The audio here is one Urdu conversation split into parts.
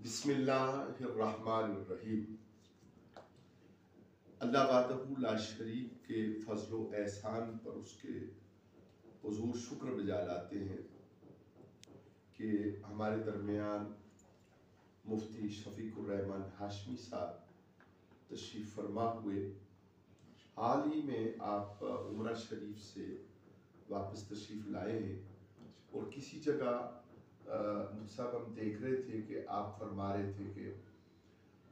بسم اللہ الرحمن الرحیم۔ اللہ وحدہ لا شریک کے فضل و احسان پر اس کے حضور شکر بجا لاتے ہیں کہ ہمارے درمیان مفتی شفیق الرحمن ہاشمی صاحب تشریف فرما ہوئے۔ حال ہی میں آپ عمرہ شریف سے واپس تشریف لائے ہیں اور کسی جگہ صاحب ہم دیکھ رہے تھے کہ آپ فرما رہے تھے کہ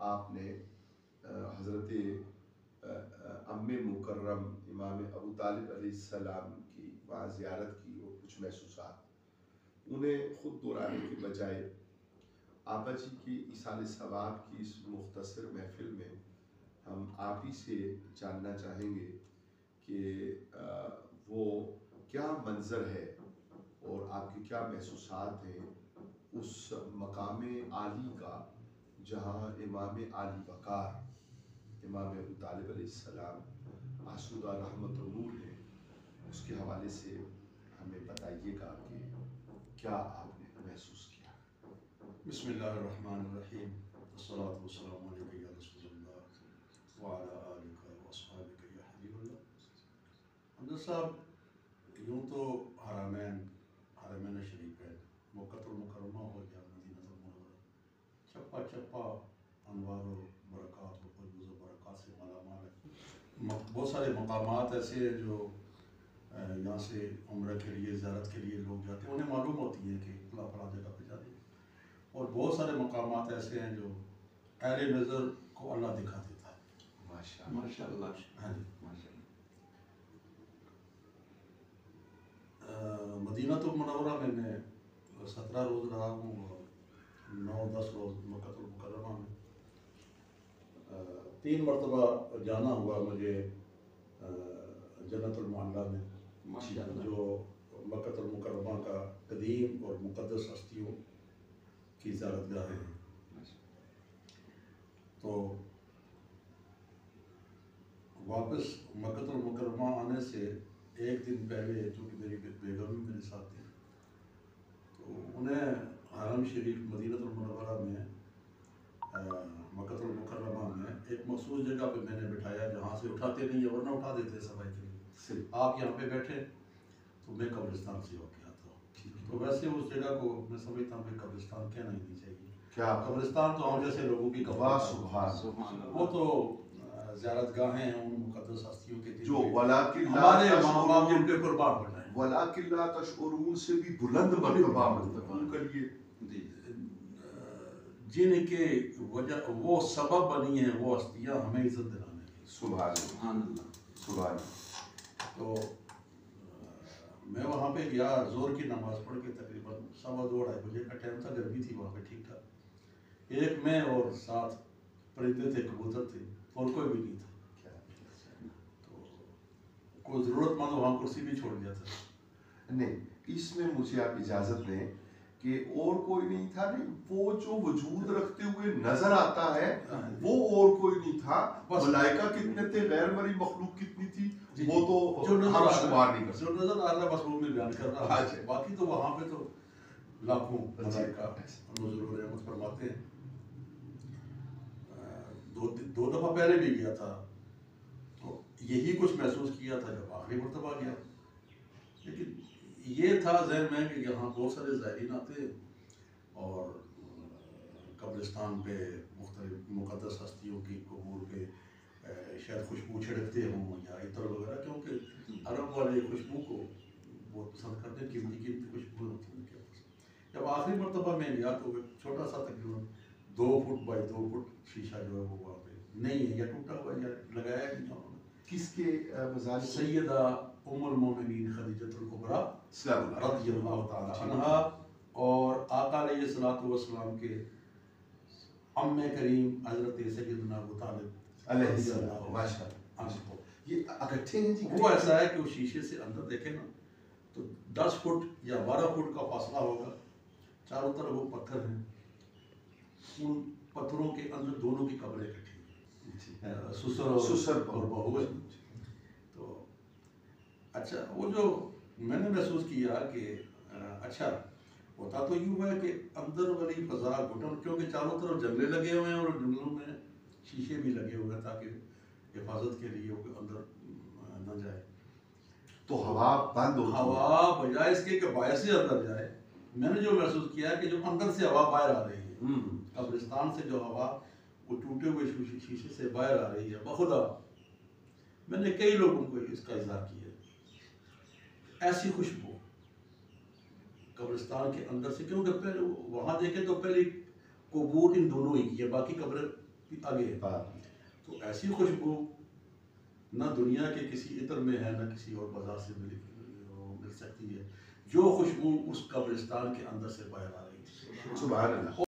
آپ نے حضرت ام مکرم امام ابو طالب علیہ السلام کی وہاں زیارت کی اور کچھ محسوسات انہیں خود دہرانے کے بجائے آبا جی کی ایصال ثواب کی اس مختصر محفل میں ہم آپ ہی سے جاننا چاہیں گے کہ وہ کیا منظر ہے اور آپ کے کیا محسوسات ہیں اس مقام عالی کا جہاں امام عالی وقار امام ابو طالب علیہ السلام آسودہ رحمت و نور ہے، اس کے حوالے سے ہمیں بتائیے گا کہ کیا آپ نے محسوس کیا۔ بسم اللہ الرحمن الرحیم، والصلاة والسلام علیکہ یا رسول اللہ وعلی آلکہ واصحابکہ یا حبیب اللہ۔ حضرت صاحب، یوں تو حرمین شریفین، مکہ المکرمہ ہو یا مدینہ المنورہ، چپا چپا انوار و برکات و فیوز و برکات سے مالا مال ہے۔ بہت سارے مقامات ایسے ہیں جو یہاں سے عمرہ کے لیے زیارت کے لیے لوگ جاتے ہیں، انہیں معلوم ہوتی ہے کہ فلاں جگہ پہ جاتے ہیں، اور بہت سارے مقامات ایسے ہیں جو اہل نظر کو اللہ دکھا دیتا ہے۔ ماشاء اللہ۔ ہاں جی، مدینہ المنورہ میں 17 روز رہا ہوں اور 9-10 روز مکہ المکرمہ میں۔ 3 مرتبہ جانا ہوا مجھے جنت المعلیٰ میں، جو مکہ المکرمہ کا قدیم اور مقدس ہستیوں کی زیارت گاہیں ہیں۔ تو واپس مکہ المکرمہ آنے سے ایک دن پہلے، چونکہ میری بیگم بھی میرے ساتھ تھی، تو انہیں حرم شریف مدینہ المنورہ میں مکہ المکرمہ میں ایک مخصوص جگہ پہ میں نے بٹھایا جہاں سے اٹھاتے نہیں ہیں، ورنہ اٹھا دیتے صفائی کے لیے۔ آپ یہاں پہ بیٹھے تو میں قبرستان سے ہو کے آتا ہوں، تو ویسے اس جگہ کو میں سمجھتا ہوں کہ قبرستان کہنا ہی نہیں چاہیے۔ کیا قبرستان تو ہم جیسے لوگوں کی وہ تو زیارت گاہیں ہیں ان مقدس ہستیوں کے جو ہمارے ماں باپ جن کے قربان بنائے، وَلَٰكِن لَا تَشْعُرُونَ سے بھی بلند مرتبہ منتقل کریے، جن کے وجہ وہ سبب بنی ہیں وہ ہستیاں ہمیں عزت دلانے کی۔ سبحان اللہ، سبحان اللہ۔ تو میں وہاں پہ گیا، زور کی نماز پڑھ کے تقریباً 2:15 بجے کا ٹائم تھا، گرمی تھی وہاں پہ ٹھیک ٹھاک، ایک میں اور 7 پرندے تھے، کبوتر تھے، اور کوئی بھی نہیں تھا۔ تو کوئی ضرورت مند وہاں کرسی بھی چھوڑ دیا تھا۔ نہیں، اس میں مجھے آپ اجازت دیں کہ اور کوئی نہیں تھا، نہیں وہ جو وجود رکھتے ہوئے نظر آتا ہے وہ اور کوئی نہیں تھا۔ ملائکہ کتنے تھے، غیر مرئی مخلوق کتنی تھی، وہ تو ہم شمار نہیں کر سکتے۔ جو نظر آ رہا ہے بس وہ میں بیان کر رہا ہوں، باقی تو وہاں پہ تو لاکھوں ملائکہ نزول و رحمت فرماتے ہیں۔ 2 دفعہ پہلے بھی گیا تھا تو یہی کچھ محسوس کیا تھا جب آخری مرتبہ گیا، لیکن یہ تھا ذہن میں کہ یہاں بہت سارے زائرین آتے ہیں اور قبرستان پہ مختلف مقدس ہستیوں کی قبور پہ شاید خوشبو چھڑکتے ہوں یا عطر وغیرہ، کیونکہ عرب والے خوشبو کو بہت پسند کرتے ہیں، قیمتی خوشبو ہوتی ہے ان کے پاس۔ جب آخری مرتبہ میں گیا تو ایک چھوٹا سا تقریباً 2 فٹ بائی 2 فٹ شیشہ جو ہے وہ وہاں پہ نہیں ہے، یا ٹوٹا ہوا یا لگایا نہیں انہوں نے۔ کس کے مزار؟ سیدہ ام المومنین خدیجہ الکبریٰ رضی اللہ تعالی عنہا اور آقا علیہ الصلوۃ والسلام کے عم کریم حضرت سیدنا ابو طالب علیہ السلام۔ ماشاء اللہ، یہ اکٹھے ہیں جی؟ وہ ایسا ہے کہ وہ شیشے سے اندر دیکھیں نا تو 10 فٹ یا 12 فٹ کا فاصلہ ہوگا، چاروں طرف وہ پتھر ہیں، ان پتھروں کے اندر دونوں کی قبریں کٹھی ہیں، سسر اور بہو ہے۔ تو اچھا، وہ جو میں نے محسوس کیا کہ اچھا ہوتا تو یوں ہے کہ اندر والی فضا گھٹن، کیونکہ چاروں طرف جنگلے لگے ہوئے ہیں اور جنگلوں میں شیشے بھی لگے ہوئے ہیں تاکہ حفاظت کے لیے وہ اندر نہ جائے. تو ہوا بند ہوتی ہے. ہوا بجائے اس کے کہ باہر سے اندر جائے، میں نے جو محسوس کیا ہے کہ جو اندر سے ہوا باہر آ رہی ہے، قبرستان سے جو ہوا وہ ٹوٹے ہوئے شیشے سے باہر آ رہی ہے بخدا. میں نے کئی لوگوں کو اس کا اظہار کیا، ایسی خوشبو قبرستان کے اندر سے، کیونکہ پہلے وہاں دیکھیں تو پہلے قبور ان دونوں ہی کی ہے، باقی قبریں آگے ہے. تو ایسی خوشبو نہ دنیا کے کسی عطر میں ہے، نہ کسی اور بازار سے مل سکتی ہے، جو خوشبو اس قبرستان کے اندر سے باہر آ رہی ہے. سبحان اللہ.